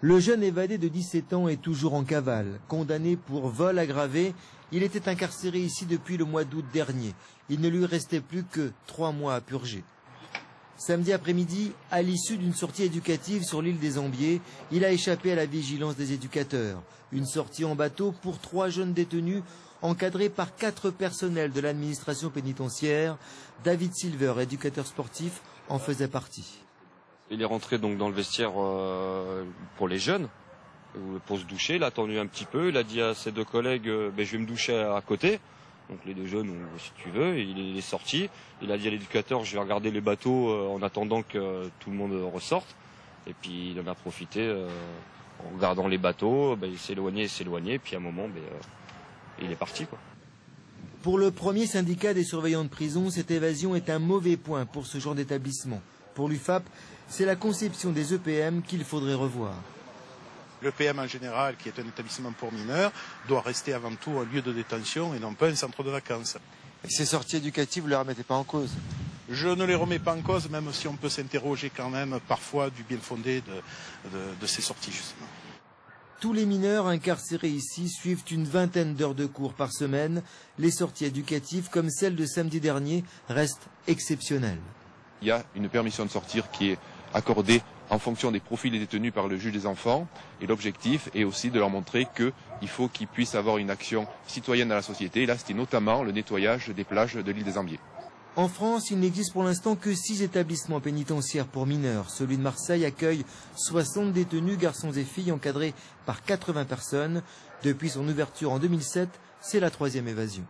Le jeune évadé de 17 ans est toujours en cavale. Condamné pour vol aggravé, il était incarcéré ici depuis le mois d'août dernier. Il ne lui restait plus que 3 mois à purger. Samedi après-midi, à l'issue d'une sortie éducative sur l'île des Ambiers, il a échappé à la vigilance des éducateurs. Une sortie en bateau pour 3 jeunes détenus, encadrés par 4 personnels de l'administration pénitentiaire. David Silver, éducateur sportif, en faisait partie. Il est rentré donc dans le vestiaire pour les jeunes, pour se doucher. Il a attendu un petit peu. Il a dit à ses 2 collègues je vais me doucher à côté. Donc les 2 jeunes, si tu veux, il est sorti. Il a dit à l'éducateur je vais regarder les bateaux en attendant que tout le monde ressorte. Et puis il en a profité en regardant les bateaux. Il s'éloignait. Et puis à un moment, il est parti, quoi. Pour le premier syndicat des surveillants de prison, cette évasion est un mauvais point pour ce genre d'établissement. Pour l'UFAP, c'est la conception des EPM qu'il faudrait revoir. L'EPM en général, qui est un établissement pour mineurs, doit rester avant tout un lieu de détention et non pas un centre de vacances. Et ces sorties éducatives, vous ne les remettez pas en cause? Je ne les remets pas en cause, même si on peut s'interroger quand même parfois du bien fondé de ces sorties, justement. Tous les mineurs incarcérés ici suivent une vingtaine d'heures de cours par semaine. Les sorties éducatives, comme celle de samedi dernier, restent exceptionnelles. Il y a une permission de sortir qui est accordée en fonction des profils des détenus par le juge des enfants. Et l'objectif est aussi de leur montrer qu'il faut qu'ils puissent avoir une action citoyenne dans la société. Et là, c'était notamment le nettoyage des plages de l'île des Ambiers. En France, il n'existe pour l'instant que 6 établissements pénitentiaires pour mineurs. Celui de Marseille accueille 60 détenus, garçons et filles, encadrés par 80 personnes. Depuis son ouverture en 2007, c'est la 3e évasion.